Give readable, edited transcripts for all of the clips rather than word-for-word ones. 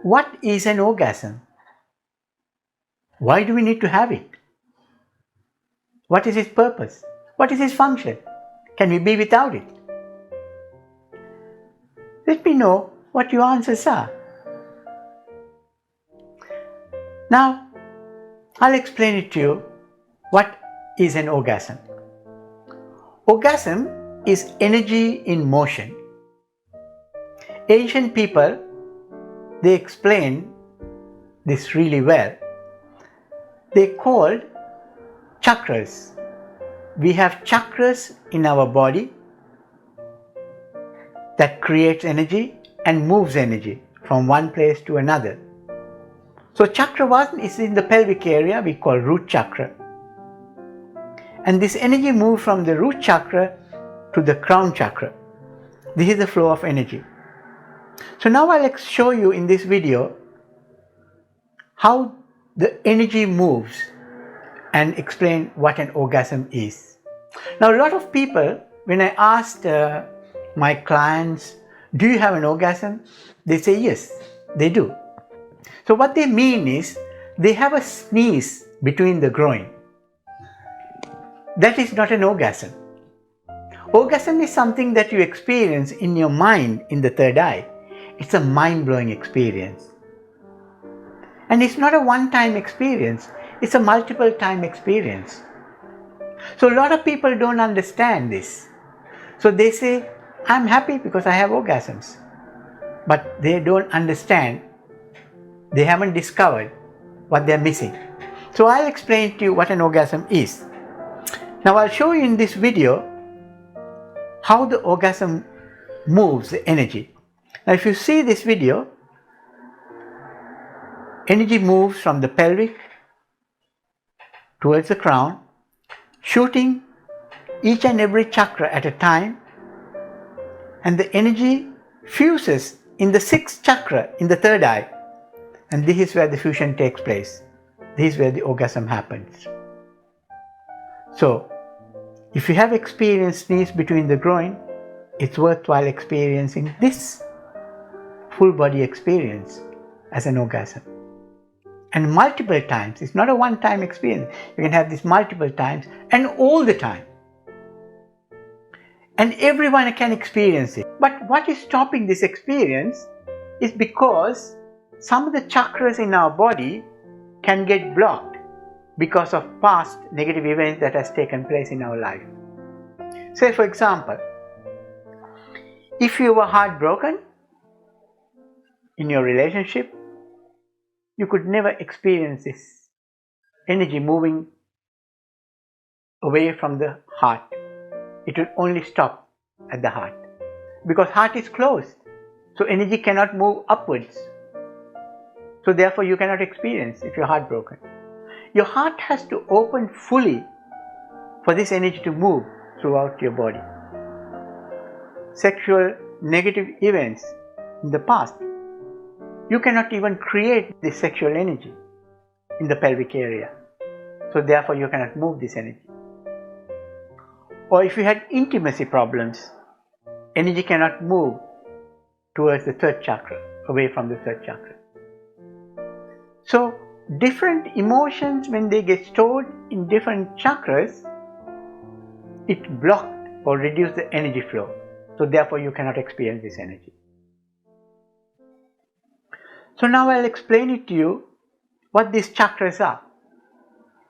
What is an orgasm? Why do we need to have it? What is its purpose? What is its function? Can we be without it? Let me know what your answers are. Now, I'll explain it to you. What is an orgasm? Orgasm is energy in motion. Ancient people, they explain this really well. They called chakras. We have chakras in our body that creates energy and moves energy from one place to another. So chakra 1 is in the pelvic area, we call root chakra. And this energy moves from the root chakra to the crown chakra. This is the flow of energy. So now I'll show you in this video how the energy moves and explain what an orgasm is. Now a lot of people, when I asked my clients, do you have an orgasm? They say yes, they do. So what they mean is they have a sneeze between the groin. That is not an orgasm. Orgasm is something that you experience in your mind in the third eye. It's a mind-blowing experience. And it's not a one-time experience, it's a multiple-time experience. So a lot of people don't understand this. So they say, I'm happy because I have orgasms. But they don't understand, they haven't discovered what they're missing. So I'll explain to you what an orgasm is. Now I'll show you in this video how the orgasm moves the energy. Now if you see this video, energy moves from the pelvic towards the crown, shooting each and every chakra at a time, and the energy fuses in the 6th chakra in the third eye, and this is where the fusion takes place. This is where the orgasm happens. So if you have experienced sneeze between the groin, it's worthwhile experiencing this full body experience as an orgasm. And multiple times, it's not a one-time experience. You can have this multiple times and all the time. And everyone can experience it. But what is stopping this experience is because some of the chakras in our body can get blocked because of past negative events that has taken place in our life. Say for example, if you were heartbroken in your relationship, you could never experience this energy moving away from the heart. It will only stop at the heart because heart is closed. So energy cannot move upwards. So therefore you cannot experience if you're heartbroken. Your heart has to open fully for this energy to move throughout your body. Sexual negative events in the past, you cannot even create this sexual energy in the pelvic area. So therefore you cannot move this energy. Or if you had intimacy problems, energy cannot move towards the 3rd chakra, away from the 3rd chakra. So different emotions, when they get stored in different chakras, it blocked or reduced the energy flow. So therefore you cannot experience this energy. So now I'll explain it to you what these chakras are.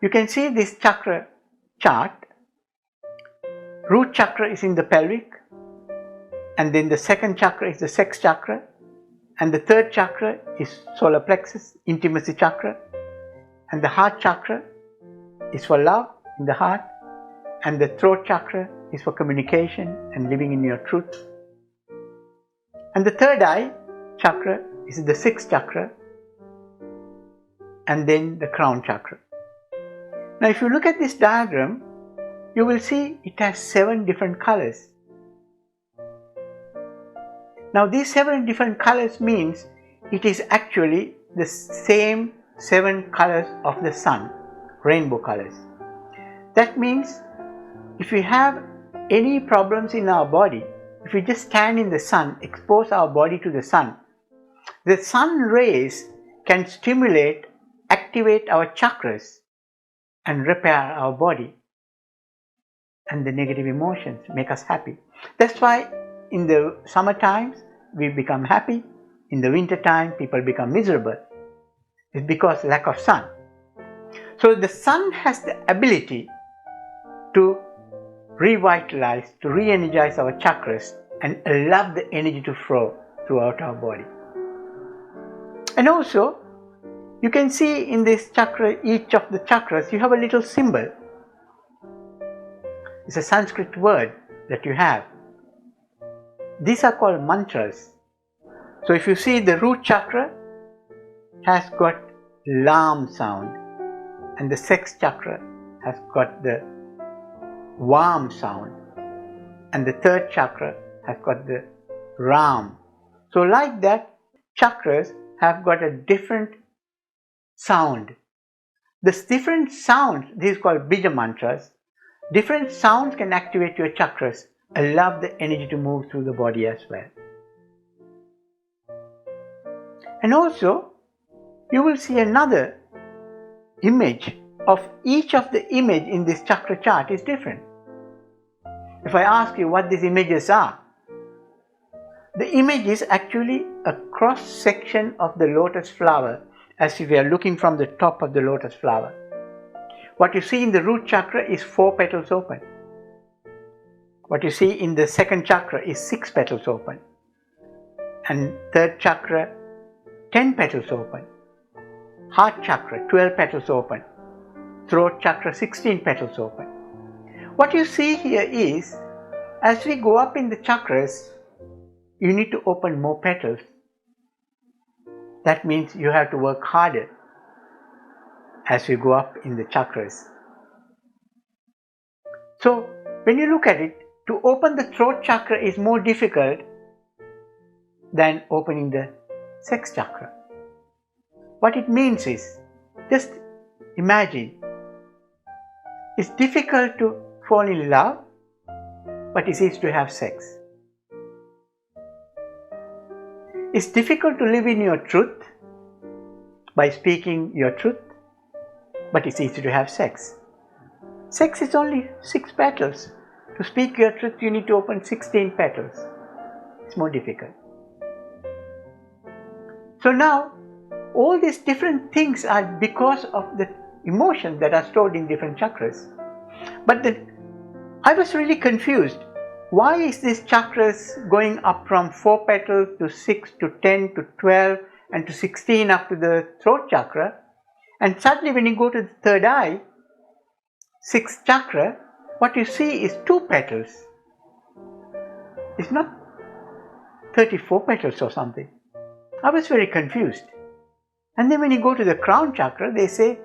You can see this chakra chart. Root chakra is in the pelvic, and then the 2nd chakra is the sex chakra, and the 3rd chakra is solar plexus, intimacy chakra, and the heart chakra is for love in the heart, and the throat chakra is for communication and living in your truth. And the 3rd eye chakra is the 6th chakra, and then the crown chakra. Now if you look at this diagram, you will see it has 7 different colors. Now these 7 different colors means it is actually the same 7 colors of the sun, rainbow colors. That means if we have any problems in our body, if we just stand in the sun, expose our body to the sun, The sun rays can stimulate, activate our chakras and repair our body. And the negative emotions make us happy. That's why in the summer times we become happy. In the winter time people become miserable. It's because lack of sun. So the sun has the ability to revitalize, to re-energize our chakras and allow the energy to flow throughout our body. And also, you can see in this chakra, each of the chakras, you have a little symbol. It's a Sanskrit word that you have. These are called mantras. So if you see, the root chakra has got lam sound, and the sex chakra has got the vam sound, and the third chakra has got the ram. So like that, chakras have got a different sound. This different sounds, these are called bija mantras. Different sounds can activate your chakras, allow the energy to move through the body as well. And also, you will see another image of each of the image in this chakra chart is different. If I ask you what these images are, the image is actually a cross section of the lotus flower, as if we are looking from the top of the lotus flower. What you see in the root chakra is 4 petals open. What you see in the second chakra is 6 petals open. And third chakra, 10 petals open. Heart chakra, 12 petals open. Throat chakra, 16 petals open. What you see here is, as we go up in the chakras, you need to open more petals. That means you have to work harder as we go up in the chakras. So when you look at it, to open the throat chakra is more difficult than opening the sex chakra. What it means is, just imagine, it's difficult to fall in love, but it's easy to have sex. It's difficult to live in your truth by speaking your truth, but it's easy to have sex. Sex is only 6 petals. To speak your truth, you need to open 16 petals. It's more difficult. So now, all these different things are because of the emotions that are stored in different chakras. But I was really confused. Why is this chakras going up from 4 petals to 6 to 10 to 12 and to 16 up to the throat chakra? And suddenly when you go to the third eye, 6th chakra, what you see is 2 petals. It's not 34 petals or something. I was very confused. And then when you go to the crown chakra, they say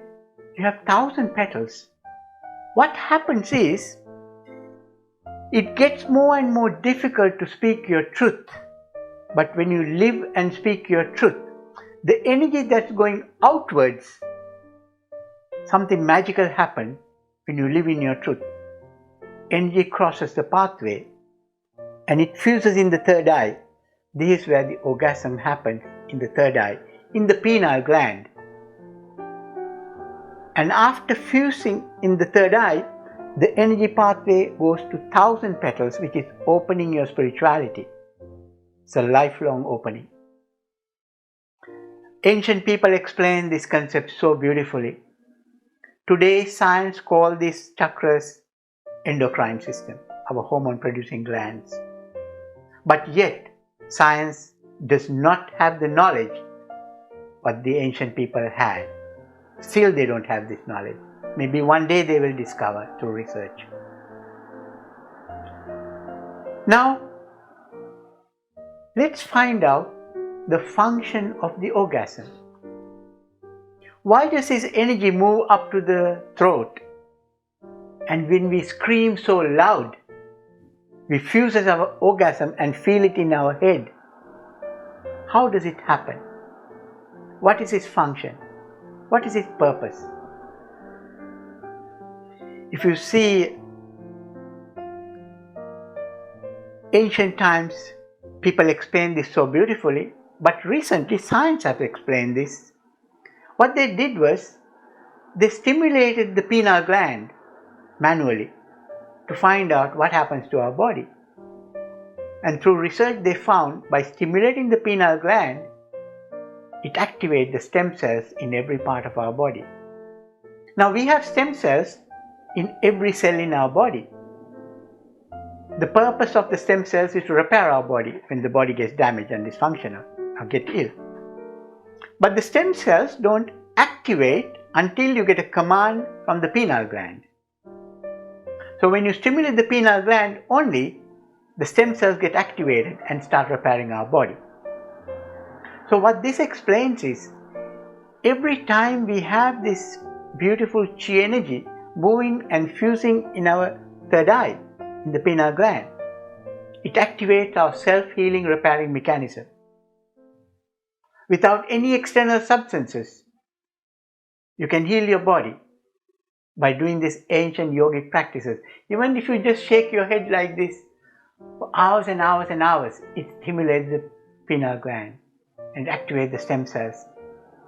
you have 1000 petals. What happens is, it gets more and more difficult to speak your truth. But when you live and speak your truth, the energy that's going outwards, something magical happens when you live in your truth. Energy crosses the pathway and it fuses in the third eye. This is where the orgasm happens, in the third eye, in the pineal gland. And after fusing in the third eye, the energy pathway goes to 1000 petals, which is opening your spirituality. It's a lifelong opening. Ancient people explain this concept so beautifully. Today, science calls these chakras endocrine system, our hormone producing glands. But yet, science does not have the knowledge what the ancient people had. Still they don't have this knowledge. Maybe one day they will discover through research. Now, let's find out the function of the orgasm. Why does this energy move up to the throat? And when we scream so loud, we fuse our orgasm and feel it in our head. How does it happen? What is its function? What is its purpose? If you see, ancient times, people explain this so beautifully. But recently science has explained this. What they did was they stimulated the pineal gland manually to find out what happens to our body. And through research they found by stimulating the pineal gland, it activates the stem cells in every part of our body. Now we have stem cells in every cell in our body. The purpose of the stem cells is to repair our body when the body gets damaged and dysfunctional or get ill. But the stem cells don't activate until you get a command from the pineal gland. So when you stimulate the pineal gland only, the stem cells get activated and start repairing our body. So what this explains is, every time we have this beautiful chi energy moving and fusing in our third eye, in the pineal gland, it activates our self-healing repairing mechanism. Without any external substances, you can heal your body by doing these ancient yogic practices. Even if you just shake your head like this for hours and hours and hours, it stimulates the pineal gland and activates the stem cells.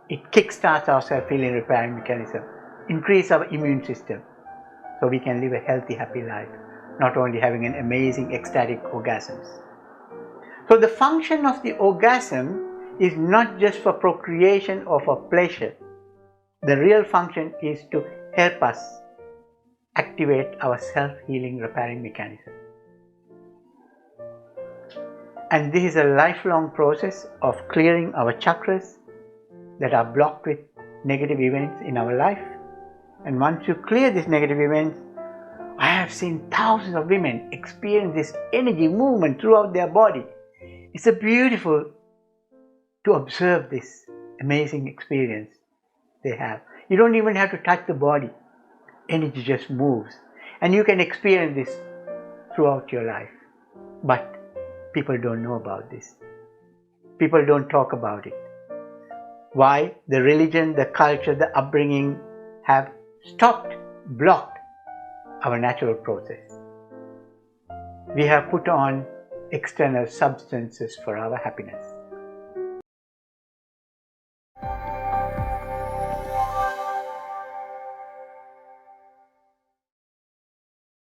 It kickstarts our self-healing repairing mechanism, increase our immune system, so we can live a healthy, happy life, not only having an amazing ecstatic orgasms. So the function of the orgasm is not just for procreation or for pleasure. The real function is to help us activate our self-healing repairing mechanism. And this is a lifelong process of clearing our chakras that are blocked with negative events in our life. And once you clear these negative events, I have seen thousands of women experience this energy movement throughout their body. It's a beautiful to observe this amazing experience they have. You don't even have to touch the body. Energy just moves. And you can experience this throughout your life. But people don't know about this. People don't talk about it. Why? The religion, the culture, the upbringing have blocked our natural process. We have put on external substances for our happiness.